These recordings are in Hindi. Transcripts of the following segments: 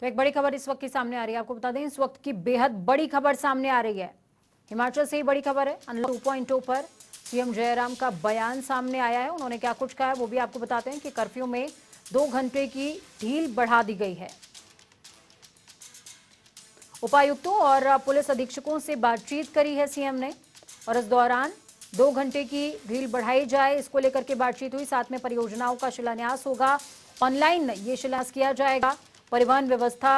तो एक बड़ी खबर इस वक्त की सामने आ रही है। आपको बता दें, इस वक्त की बेहद बड़ी खबर सामने आ रही है। हिमाचल से ही बड़ी खबर है। अनलॉक 2.0 पर सीएम जयराम का बयान सामने आया है। उन्होंने क्या कुछ कहा है वो भी आपको बताते हैं कि कर्फ्यू में 2 घंटे की ढील बढ़ा दी गई है। उपायुक्तों और पुलिस अधीक्षकों से बातचीत करी है सीएम ने और इस दौरान 2 घंटे की ढील बढ़ाई जाए, इसको लेकर के बातचीत हुई। साथ में परियोजनाओं का शिलान्यास होगा, ऑनलाइन ये शिलान्यास किया जाएगा। परिवहन व्यवस्था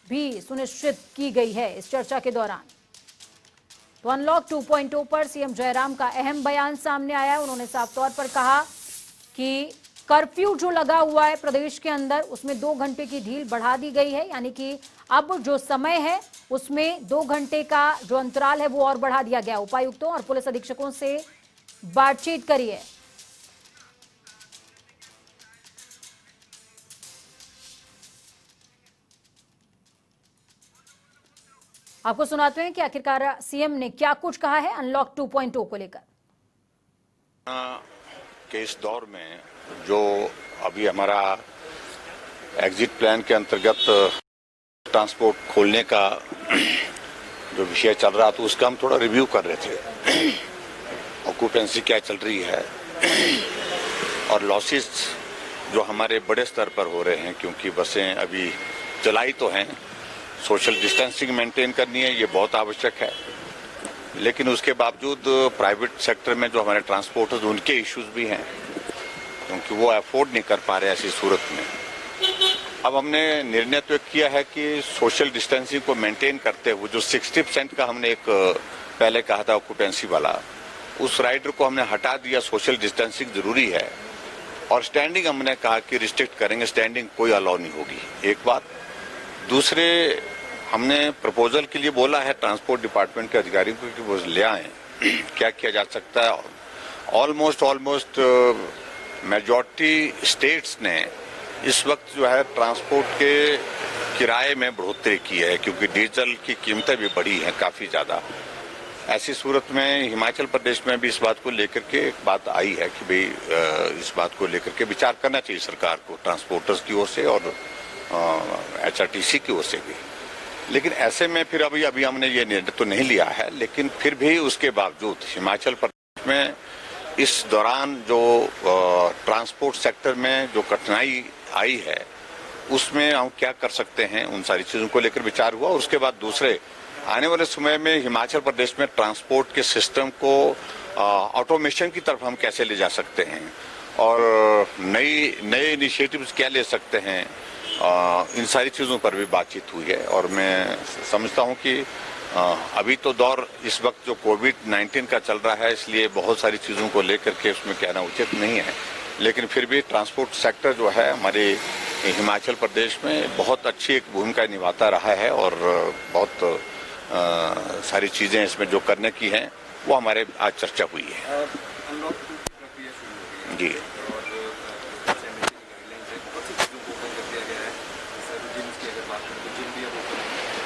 भी सुनिश्चित की गई है इस चर्चा के दौरान। तो अनलॉक 2.0 पर सीएम जयराम का अहम बयान सामने आया है। उन्होंने साफ तौर पर कहा कि कर्फ्यू जो लगा हुआ है प्रदेश के अंदर, उसमें 2 घंटे की ढील बढ़ा दी गई है, यानी कि अब जो समय है उसमें 2 घंटे का जो अंतराल है वो और बढ़ा दिया गया। उपायुक्तों और पुलिस अधीक्षकों से बातचीत करी है। आपको सुनाते हैं कि आखिरकार सीएम ने क्या कुछ कहा है अनलॉक 2.0 को लेकर। के इस दौर में जो अभी हमारा एग्जिट प्लान के अंतर्गत ट्रांसपोर्ट खोलने का जो विषय चल रहा था उसका हम थोड़ा रिव्यू कर रहे थे। ऑक्यूपेंसी क्या चल रही है और लॉसेस जो हमारे बड़े स्तर पर हो रहे हैं, क्योंकि बसें अभी चलाई तो हैं, सोशल डिस्टेंसिंग मेंटेन करनी है, ये बहुत आवश्यक है, लेकिन उसके बावजूद प्राइवेट सेक्टर में जो हमारे ट्रांसपोर्टर्स उनके इश्यूज भी हैं, क्योंकि वो अफोर्ड नहीं कर पा रहे ऐसी सूरत में। अब हमने निर्णय तो किया है कि सोशल डिस्टेंसिंग को मेंटेन करते हुए जो 60% का हमने एक पहले कहा था ऑक्यूपेंसी वाला, उस राइडर को हमने हटा दिया। सोशल डिस्टेंसिंग जरूरी है और स्टैंडिंग हमने कहा कि रिस्ट्रिक्ट करेंगे, स्टैंडिंग कोई अलाउ नहीं होगी, एक बात। दूसरे हमने प्रपोजल के लिए बोला है ट्रांसपोर्ट डिपार्टमेंट के अधिकारियों को कि वो ले आए क्या किया जा सकता है। ऑलमोस्ट मेजॉरिटी स्टेट्स ने इस वक्त जो है ट्रांसपोर्ट के किराए में बढ़ोतरी की है, क्योंकि डीजल की कीमतें भी बढ़ी हैं काफी ज्यादा। ऐसी सूरत में हिमाचल प्रदेश में भी इस बात को लेकर के एक बात आई है कि भाई इस बात को लेकर के विचार करना चाहिए सरकार को, ट्रांसपोर्टर्स की ओर से और HRTC की ओर से भी। लेकिन ऐसे में फिर अभी हमने ये निर्णय तो नहीं लिया है, लेकिन फिर भी उसके बावजूद हिमाचल प्रदेश में इस दौरान जो ट्रांसपोर्ट सेक्टर में जो कठिनाई आई है उसमें हम क्या कर सकते हैं, उन सारी चीजों को लेकर विचार हुआ। और उसके बाद दूसरे आने वाले समय में हिमाचल प्रदेश में ट्रांसपोर्ट के सिस्टम को ऑटोमेशन की तरफ हम कैसे ले जा सकते हैं और नए इनिशिएटिव्स क्या ले सकते हैं, इन सारी चीज़ों पर भी बातचीत हुई है। और मैं समझता हूं कि अभी तो दौर इस वक्त जो कोविड-19 का चल रहा है, इसलिए बहुत सारी चीज़ों को लेकर के उसमें कहना उचित नहीं है, लेकिन फिर भी ट्रांसपोर्ट सेक्टर जो है हमारे हिमाचल प्रदेश में बहुत अच्छी एक भूमिका निभाता रहा है और बहुत सारी चीज़ें इसमें जो करने की हैं वो हमारे आज चर्चा हुई है। जी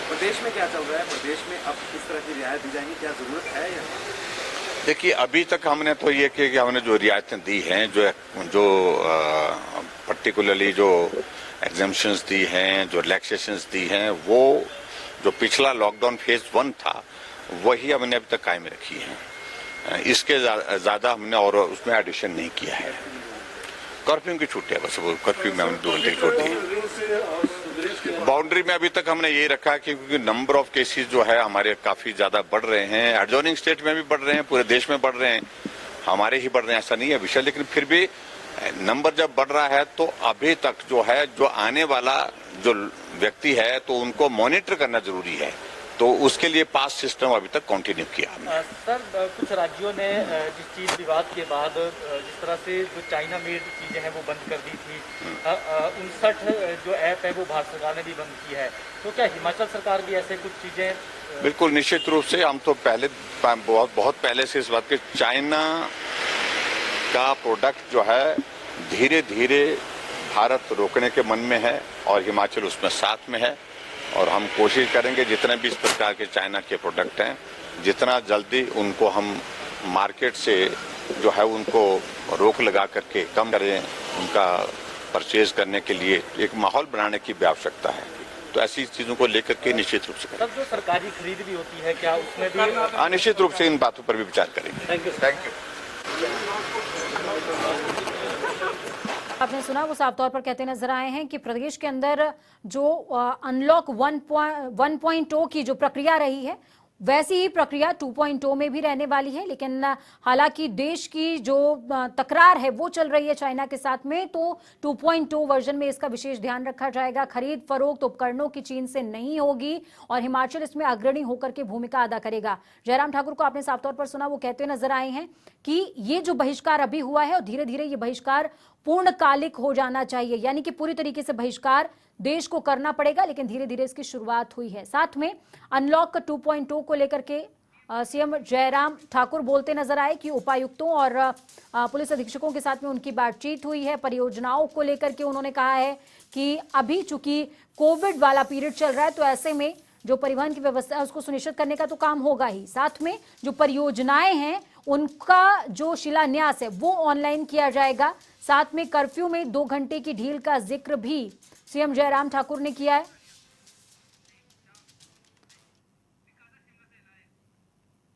प्रदेश में क्या चल रहा है, प्रदेश में अब किस तरह की रियायत दी जाएंगी, क्या जरूरत है या? देखिए, अभी तक हमने तो ये किया कि हमने जो रियायतें दी हैं, जो पर्टिकुलरली जो एग्जम्पशंस दी हैं, जो रिलैक्सेशंस दी हैं, वो जो पिछला लॉकडाउन फेज 1 था वही हमने अभी तक कायम रखी है। इसके ज्यादा हमने और उसमें एडिशन नहीं किया है। कर्फ्यू की छूट है, बस वो कर्फ्यू में हमने 2 घंटे की छूट दी। बाउंड्री में अभी तक हमने यही रखा कि क्योंकि नंबर ऑफ केसेस जो है हमारे काफी ज्यादा बढ़ रहे हैं, एडजॉइनिंग स्टेट में भी बढ़ रहे हैं, पूरे देश में बढ़ रहे हैं, हमारे ही बढ़ रहे हैं, ऐसा नहीं है विषय। लेकिन फिर भी नंबर जब बढ़ रहा है तो अभी तक जो है जो आने वाला जो व्यक्ति है तो उनको मॉनिटर करना जरूरी है, तो उसके लिए पास सिस्टम अभी तक कंटिन्यू किया। सर, कुछ राज्यों ने जिस चीज विवाद के बाद जिस तरह से जो चाइना मेड चीजें हैं वो बंद कर दी थी, 59 जो ऐप है वो भारत सरकार ने भी बंद की है, तो क्या हिमाचल सरकार भी ऐसे कुछ चीजें? बिल्कुल, निश्चित रूप से हम तो पहले बहुत पहले से इस बात के चाइना का प्रोडक्ट जो है धीरे धीरे भारत रोकने के मन में है और हिमाचल उसमें साथ में है। और हम कोशिश करेंगे जितने भी इस प्रकार के चाइना के प्रोडक्ट हैं, जितना जल्दी उनको हम मार्केट से जो है उनको रोक लगा करके कम करें, उनका परचेज करने के लिए एक माहौल बनाने की भी आवश्यकता है। तो ऐसी चीजों को लेकर के निश्चित रूप से तब जो सरकारी खरीद भी होती है, क्या उसमें भी निश्चित रूप से इन बातों पर भी विचार करेंगे। Thank you. आपने सुना, वो साफ तौर पर कहते नजर आए हैं कि प्रदेश के अंदर जो अनलॉक 1.0 की जो प्रक्रिया रही है वैसी ही प्रक्रिया 2.0 में भी रहने वाली है। लेकिन हालांकि देश की जो तकरार है वो चल रही है चाइना के साथ में, तो 2.0 वर्जन में इसका विशेष ध्यान रखा जाएगा। खरीद फरोख्त उपकरणों की चीन से नहीं होगी और हिमाचल इसमें अग्रणी होकर के भूमिका अदा करेगा। जयराम ठाकुर को आपने साफ तौर पर सुना, वो कहते नजर आए हैं कि ये जो बहिष्कार अभी हुआ है और धीरे धीरे ये बहिष्कार पूर्णकालिक हो जाना चाहिए, यानी कि पूरी तरीके से बहिष्कार देश को करना पड़ेगा, लेकिन धीरे धीरे इसकी शुरुआत हुई है। साथ में अनलॉक 2.0 को लेकर के सीएम जयराम ठाकुर बोलते नजर आए कि उपायुक्तों और पुलिस अधीक्षकों के साथ में उनकी बातचीत हुई है। परियोजनाओं को लेकर के उन्होंने कहा है कि अभी चूंकि कोविड वाला पीरियड चल रहा है, तो ऐसे में जो परिवहन की व्यवस्था है उसको सुनिश्चित करने का तो काम होगा ही, साथ में जो परियोजनाएं हैं उनका जो शिलान्यास है वो ऑनलाइन किया जाएगा। साथ में कर्फ्यू में 2 घंटे की ढील का जिक्र भी सीएम जयराम ठाकुर ने किया है।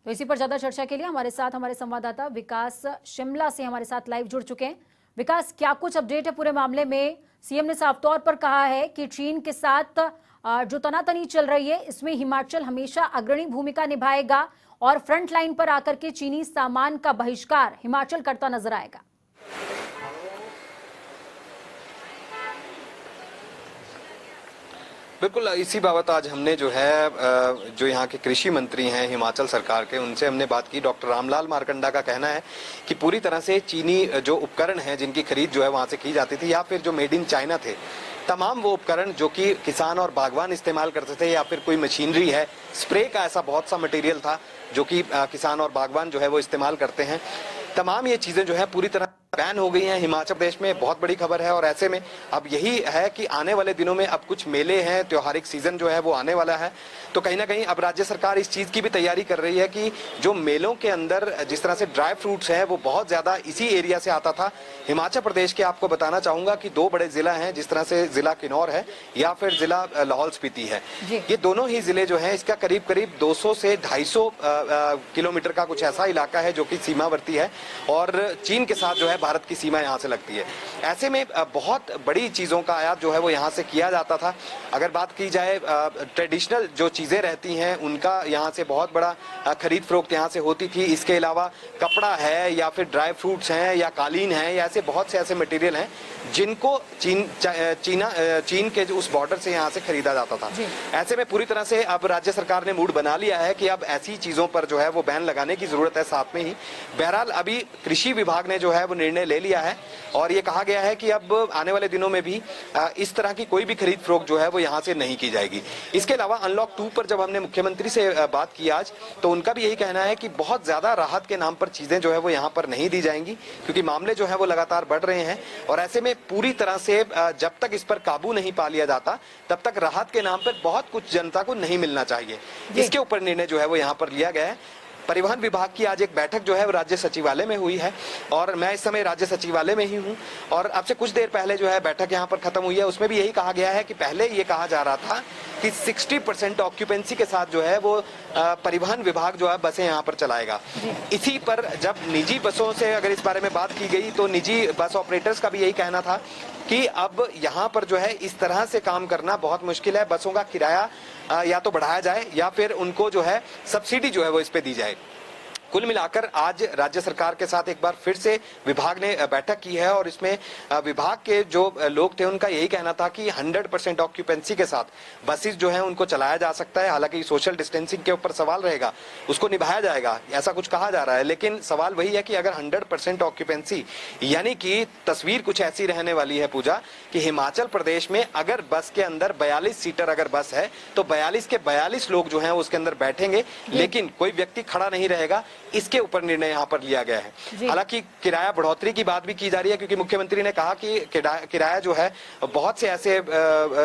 तो इसी पर ज्यादा चर्चा के लिए हमारे साथ हमारे संवाददाता विकास शिमला से हमारे साथ लाइव जुड़ चुके हैं। विकास, क्या कुछ अपडेट है पूरे मामले में? सीएम ने साफ तौर पर कहा है कि चीन के साथ जो तनातनी चल रही है इसमें हिमाचल हमेशा अग्रणी भूमिका निभाएगा और फ्रंट लाइन पर आकर के चीनी सामान का बहिष्कार हिमाचल करता नजर आएगा। बिल्कुल, इसी बाबत आज हमने जो है जो यहाँ के कृषि मंत्री हैं हिमाचल सरकार के, उनसे हमने बात की। डॉक्टर रामलाल मारकंडा का कहना है कि पूरी तरह से चीनी जो उपकरण हैं जिनकी खरीद जो है वहाँ से की जाती थी, या फिर जो मेड इन चाइना थे, तमाम वो उपकरण जो कि किसान और बागवान इस्तेमाल करते थे, या फिर कोई मशीनरी है, स्प्रे का ऐसा बहुत सा मटेरियल था जो कि किसान और बागवान जो है वो इस्तेमाल करते हैं, तमाम ये चीजें जो है पूरी तरह बैन हो गई हैं हिमाचल प्रदेश में। बहुत बड़ी खबर है। और ऐसे में अब यही है कि आने वाले दिनों में अब कुछ मेले हैं, त्योहारिक सीजन जो है वो आने वाला है, तो कहीं ना कहीं अब राज्य सरकार इस चीज की भी तैयारी कर रही है कि जो मेलों के अंदर जिस तरह से ड्राई फ्रूट्स हैं वो बहुत ज्यादा इसी एरिया से आता था। हिमाचल प्रदेश के आपको बताना चाहूंगा कि 2 बड़े जिला हैं, जिस तरह से जिला किन्नौर है या फिर जिला लाहौल स्पीति है, ये दोनों ही जिले जो है इसका करीब करीब 200 से 250 किलोमीटर का कुछ ऐसा इलाका है जो कि सीमावर्ती है और चीन के साथ जो है भारत की सीमा यहाँ से लगती है। ऐसे में बहुत बड़ी चीजों का आयात जो है वो यहाँ से किया जाता था। अगर बात की जाए ट्रेडिशनल जो चीजें रहती हैं उनका यहाँ से बहुत बड़ा खरीद फरोख्त यहाँ से होती थी। इसके अलावा कपड़ा है या फिर ड्राई फ्रूट्स हैं या कालीन है या ऐसे बहुत से ऐसे मटेरियल हैं जिनको चीन के जो उस बॉर्डर से यहाँ से खरीदा जाता था। ऐसे में पूरी तरह से अब राज्य सरकार ने मूड बना लिया है कि अब ऐसी चीजों पर जो है वो बैन लगाने की जरूरत है। साथ में ही बहरहाल अभी कृषि विभाग ने जो है वो निर्णय ले लिया है और ये कहा गया है कि अब आने वाले दिनों में भी इस तरह की कोई भी खरीद फरोख्त जो है वो यहाँ से नहीं की जाएगी। इसके अलावा अनलॉक 2 पर जब हमने मुख्यमंत्री से बात की आज, तो उनका भी यही कहना है कि बहुत ज्यादा राहत के नाम पर चीजें जो है वो यहाँ पर नहीं दी जाएंगी, क्योंकि मामले जो है वो लगातार बढ़ रहे हैं और ऐसे में पूरी तरह से जब तक इस पर काबू नहीं पा लिया जाता तब तक राहत के नाम पर बहुत कुछ जनता को नहीं मिलना चाहिए। इसके ऊपर निर्णय जो है वो यहाँ पर लिया गया है। परिवहन विभाग की आज एक बैठक जो है वो राज्य सचिवालय में हुई है और मैं इस समय राज्य सचिवालय में ही हूं और अब से कुछ देर पहले जो है बैठक यहां पर खत्म हुई है। उसमें भी यही कहा गया है कि पहले ये कहा जा रहा था कि 60% ऑक्यूपेंसी के साथ जो है वो परिवहन विभाग जो है बसें यहां पर चलाएगा। इसी पर जब निजी बसों से अगर इस बारे में बात की गई तो निजी बस ऑपरेटर्स का भी यही कहना था कि अब यहाँ पर जो है इस तरह से काम करना बहुत मुश्किल है। बसों का किराया या तो बढ़ाया जाए या फिर उनको जो है सब्सिडी जो है वो इस पे दी जाए। कुल मिलाकर आज राज्य सरकार के साथ एक बार फिर से विभाग ने बैठक की है और इसमें विभाग के जो लोग थे उनका यही कहना था कि 100% ऑक्यूपेंसी के साथ बसेस जो है उनको चलाया जा सकता है। हालांकि सोशल डिस्टेंसिंग के ऊपर सवाल रहेगा, उसको निभाया जाएगा, ऐसा कुछ कहा जा रहा है, लेकिन सवाल वही है कि अगर 100% ऑक्यूपेंसी यानी कि तस्वीर कुछ ऐसी रहने वाली है पूजा कि हिमाचल प्रदेश में अगर बस के अंदर 42 सीटर अगर बस है तो 42 के 42 लोग जो हैं उसके अंदर बैठेंगे, लेकिन कोई व्यक्ति खड़ा नहीं रहेगा। इसके ऊपर निर्णय यहाँ पर लिया गया है। हालांकि किराया बढ़ोतरी की बात भी की जा रही है क्योंकि मुख्यमंत्री ने कहा कि किराया जो है बहुत से ऐसे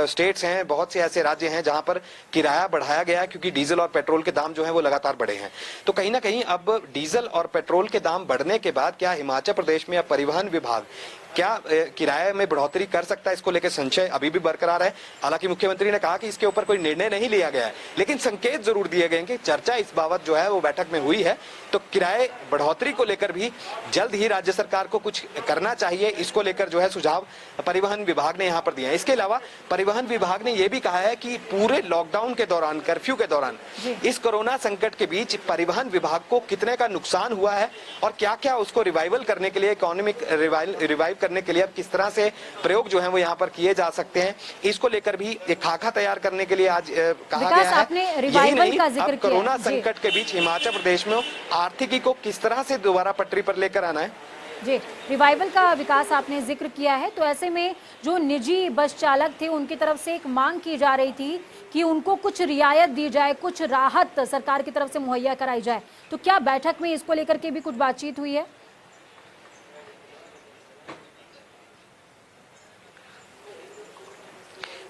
स्टेट्स हैं, बहुत से ऐसे राज्य हैं जहां पर किराया बढ़ाया गया है क्योंकि डीजल और पेट्रोल के दाम जो है वो लगातार बढ़े हैं। तो कहीं ना कहीं अब डीजल और पेट्रोल के दाम बढ़ने के बाद क्या हिमाचल प्रदेश में अब परिवहन विभाग क्या किराए में बढ़ोतरी कर सकता है, इसको लेकर संशय अभी भी बरकरार है। हालांकि मुख्यमंत्री ने कहा कि इसके ऊपर कोई निर्णय नहीं लिया गया है, लेकिन संकेत जरूर दिए गए कि चर्चा इस बाबत जो है वो बैठक में हुई है। तो किराए बढ़ोतरी को लेकर भी जल्द ही राज्य सरकार को कुछ करना चाहिए, इसको लेकर जो है सुझाव परिवहन विभाग ने यहाँ पर दिया है। इसके अलावा परिवहन विभाग ने यह भी कहा है कि पूरे लॉकडाउन के दौरान, कर्फ्यू के दौरान, इस कोरोना संकट के बीच परिवहन विभाग को कितने का नुकसान हुआ है और क्या क्या उसको रिवाइवल करने के लिए, इकोनॉमिक रिवाइव करने के लिए अब किस तरह से प्रयोग जो है वो यहाँ पर किए जा सकते हैं, इसको लेकर भी एक खाका तैयार करने के लिए आज कहा गया है। आपने यही रिवाइवल नहीं, का जिक्र अब किया कोरोना जी। संकट के बीच हिमाचल प्रदेश में आर्थिकी को किस तरह से दोबारा पटरी पर लेकर आना है। जी, रिवाइवल का विकास आपने जिक्र किया है, तो ऐसे में जो निजी बस चालक थे उनकी तरफ से एक मांग की जा रही थी कि उनको कुछ रियायत दी जाए, कुछ राहत सरकार की तरफ से मुहैया कराई जाए। तो क्या बैठक में इसको लेकर के भी कुछ बातचीत हुई है?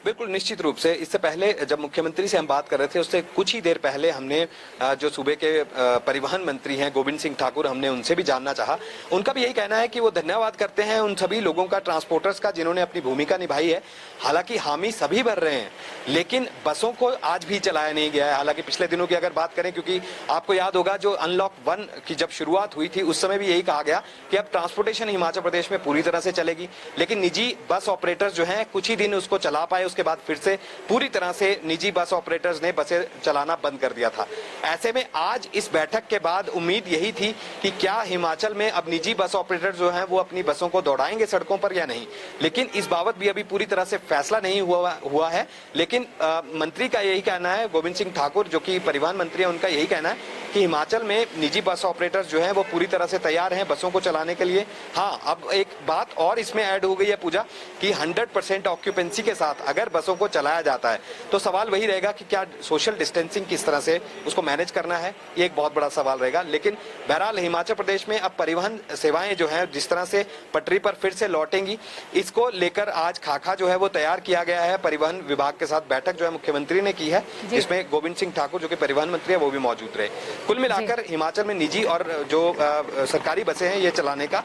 बिल्कुल निश्चित रूप से। इससे पहले जब मुख्यमंत्री से हम बात कर रहे थे, उससे कुछ ही देर पहले हमने जो सूबे के परिवहन मंत्री हैं गोविंद सिंह ठाकुर, हमने उनसे भी जानना चाहा। उनका भी यही कहना है कि वो धन्यवाद करते हैं उन सभी लोगों का, ट्रांसपोर्टर्स का, जिन्होंने अपनी भूमिका निभाई है। हालांकि हामी सभी भर रहे हैं, लेकिन बसों को आज भी चलाया नहीं गया है। हालांकि पिछले दिनों की अगर बात करें, क्योंकि आपको याद होगा जो अनलॉक 1 की जब शुरुआत हुई थी उस समय भी यही कहा गया कि अब ट्रांसपोर्टेशन हिमाचल प्रदेश में पूरी तरह से चलेगी, लेकिन निजी बस ऑपरेटर्स जो हैं कुछ ही दिन उसको चला पाए, उसके बाद फिर से पूरी तरह से निजी बस ऑपरेटर्स ने बसें चलाना बंद कर दिया था। ऐसे में आज इस बैठक के बाद उम्मीद यही थी कि क्या हिमाचल में अब निजी बस ऑपरेटर जो हैं वो अपनी बसों को दौड़ाएंगे सड़कों पर या नहीं, लेकिन इस बाबत भी अभी पूरी तरह से फैसला नहीं हुआ है। लेकिन मंत्री का यही कहना है, गोविंद सिंह ठाकुर जो कि परिवहन मंत्री है, उनका यही कहना है कि हिमाचल में निजी बस ऑपरेटर्स जो हैं वो पूरी तरह से तैयार हैं बसों को चलाने के लिए। हाँ, अब एक बात और इसमें ऐड हो गई है पूजा कि 100% ऑक्यूपेंसी के साथ अगर बसों को चलाया जाता है तो सवाल वही रहेगा कि क्या सोशल डिस्टेंसिंग किस तरह से उसको मैनेज करना है, ये एक बहुत बड़ा सवाल रहेगा। लेकिन बहरहाल हिमाचल प्रदेश में अब परिवहन सेवाएं जो हैं जिस तरह से पटरी पर फिर से लौटेंगी, इसको लेकर आज खाका जो है वो तैयार किया गया है। परिवहन विभाग के साथ बैठक जो है मुख्यमंत्री ने की है, जिसमें गोविंद सिंह ठाकुर जो कि परिवहन मंत्री है वो भी मौजूद रहे। कुल मिलाकर हिमाचल में निजी और जो सरकारी बसें हैं ये चलाने का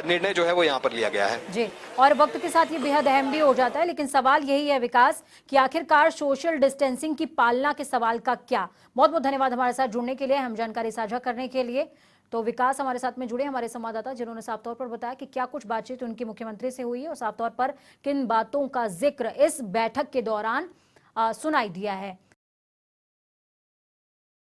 निर्णय जो है वो यहाँ पर लिया गया है जी। और वक्त के साथ ये बेहद अहम भी हो जाता है, लेकिन सवाल यही है विकास कि आखिरकार सोशल डिस्टेंसिंग की पालना के सवाल का क्या। बहुत बहुत धन्यवाद हमारे साथ जुड़ने के लिए, हम जानकारी साझा करने के लिए। तो विकास हमारे साथ में जुड़े हमारे संवाददाता, जिन्होंने साफ तौर पर बताया कि क्या कुछ बातचीत उनकी मुख्यमंत्री से हुई है और साफ तौर पर किन बातों का जिक्र इस बैठक के दौरान सुनाई दिया है।